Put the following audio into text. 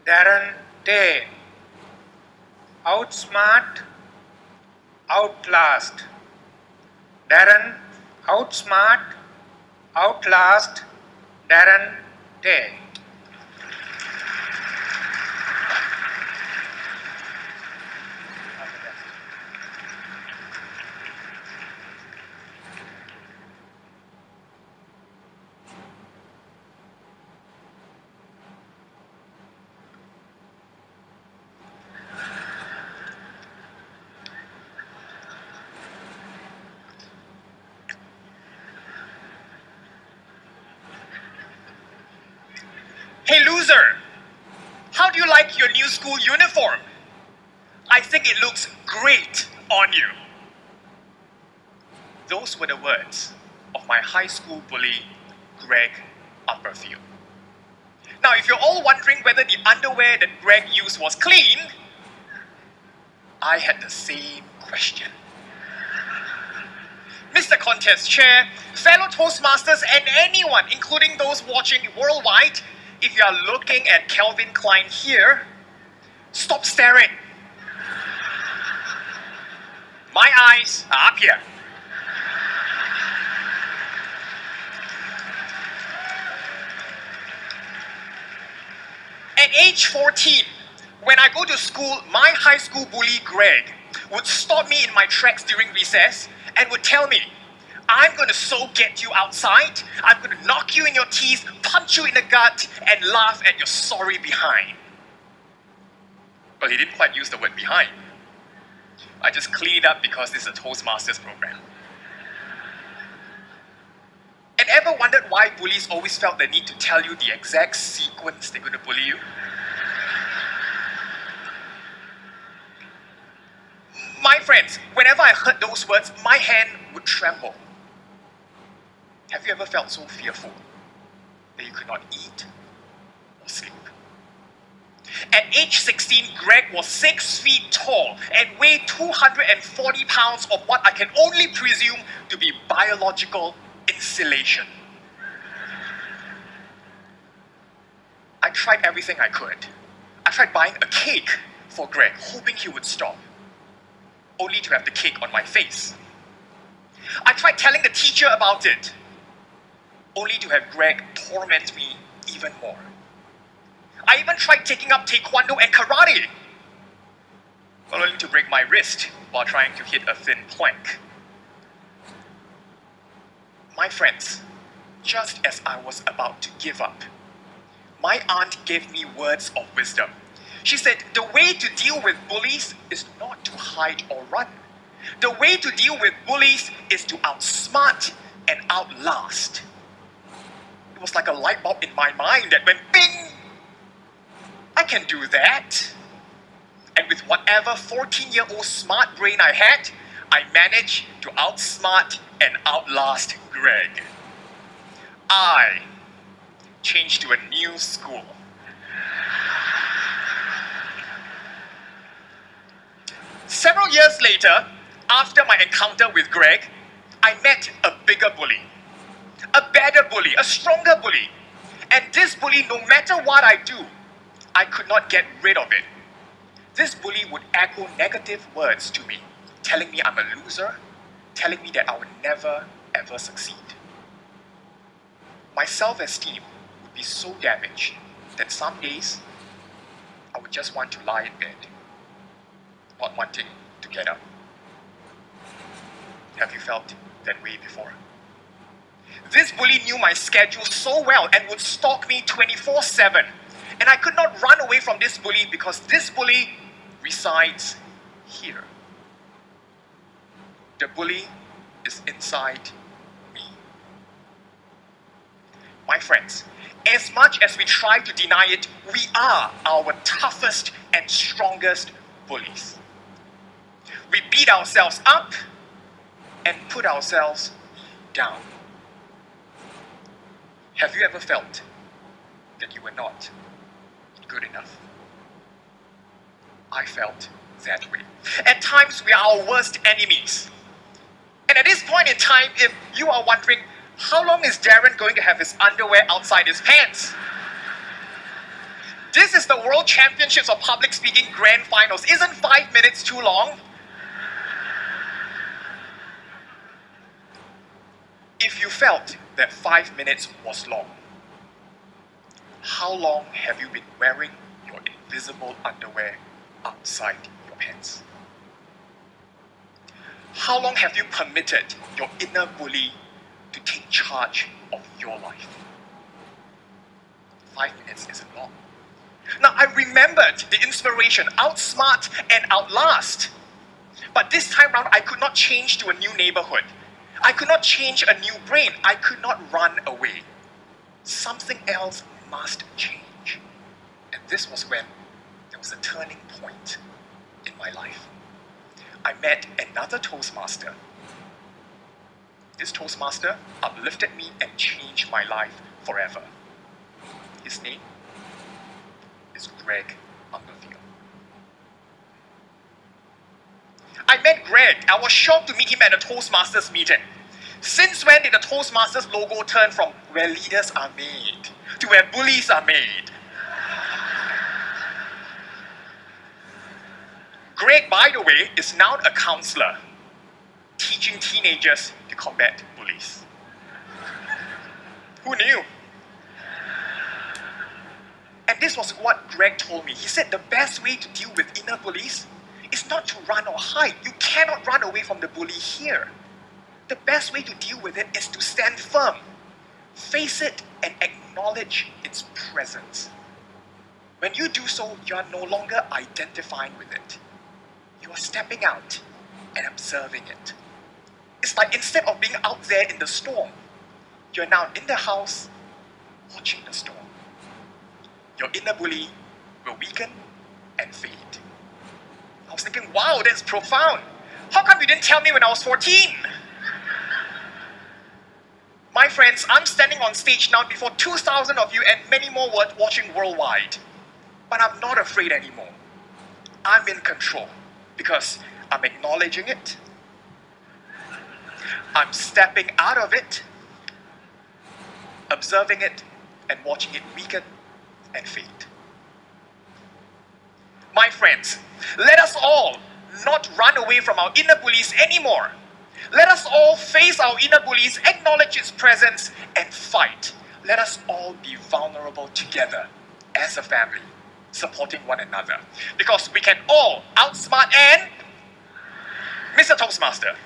Darren Tay. Outsmart, outlast. Darren, outsmart, outlast, Darren Tay. Hey loser, how do you like your new school uniform? I think it looks great on you. Those were the words of my high school bully, Greg Upperfield. Now, if you're all wondering whether the underwear that Greg used was clean, I had the same question. Mr. Contest Chair, fellow Toastmasters, and anyone, including those watching worldwide, if you are looking at Calvin Klein here, stop staring. My eyes are up here. At age 14, when I go to school, my high school bully Greg would stop me in my tracks during recess and would tell me, I'm going to so get you outside, I'm going to knock you in your teeth, punch you in the gut, and laugh at your sorry behind. Well, he didn't quite use the word behind. I just cleaned it up because this is a Toastmasters program. And ever wondered why bullies always felt the need to tell you the exact sequence they're going to bully you? My friends, whenever I heard those words, my hand would tremble. Have you ever felt so fearful that you could not eat or sleep? At age 16, Greg was 6 feet tall and weighed 240 pounds of what I can only presume to be biological insulation. I tried everything I could. I tried buying a cake for Greg, hoping he would stop, only to have the cake on my face. I tried telling the teacher about it, only to have Greg torment me even more. I even tried taking up taekwondo and karate, but only to break my wrist while trying to hit a thin plank. My friends, just as I was about to give up, my aunt gave me words of wisdom. She said, the way to deal with bullies is not to hide or run. The way to deal with bullies is to outsmart and outlast. It was like a light bulb in my mind that went bing! I can do that. And with whatever 14-year-old smart brain I had, I managed to outsmart and outlast Greg. I changed to a new school. Several years later, after my encounter with Greg, I met a bigger bully, a better bully, a stronger bully. And this bully, no matter what I do, I could not get rid of it. This bully would echo negative words to me, telling me I'm a loser, telling me that I would never, ever succeed. My self-esteem would be so damaged that some days I would just want to lie in bed, not wanting to get up. Have you felt that way before? This bully knew my schedule so well and would stalk me 24/7. And I could not run away from this bully because this bully resides here. The bully is inside me. My friends, as much as we try to deny it, we are our toughest and strongest bullies. We beat ourselves up and put ourselves down. Have you ever felt that you were not good enough? I felt that way. At times, we are our worst enemies. And at this point in time, if you are wondering, how long is Darren going to have his underwear outside his pants? This is the World Championships of Public Speaking Grand Finals. Isn't 5 minutes too long? If you felt that 5 minutes was long, how long have you been wearing your invisible underwear outside your pants? How long have you permitted your inner bully to take charge of your life? 5 minutes isn't long. Now, I remembered the inspiration, outsmart and outlast. But this time round, I could not change to a new neighborhood. I could not change a new brain. I could not run away. Something else must change. And this was when there was a turning point in my life. I met another Toastmaster. This Toastmaster uplifted me and changed my life forever. His name is Greg. I met Greg. I was shocked to meet him at a Toastmasters meeting. Since when did the Toastmasters logo turn from where leaders are made to where bullies are made? Greg, by the way, is now a counselor, teaching teenagers to combat bullies. Who knew? And this was what Greg told me. He said the best way to deal with inner bullies is not to run or hide. You cannot run away from the bully here. The best way to deal with it is to stand firm, face it, and acknowledge its presence. When you do so, you are no longer identifying with it. You are stepping out and observing it. It's like instead of being out there in the storm, you're now in the house watching the storm. Your inner bully will weaken and fade. I was thinking, wow, that's profound. How come you didn't tell me when I was 14? My friends, I'm standing on stage now before 2,000 of you and many more watching worldwide. But I'm not afraid anymore. I'm in control because I'm acknowledging it. I'm stepping out of it, observing it, and watching it weaken and fade. My friends, let us all not run away from our inner bullies anymore. Let us all face our inner bullies, acknowledge its presence, and fight. Let us all be vulnerable together as a family, supporting one another. Because we can all outsmart and Mr. Toastmaster.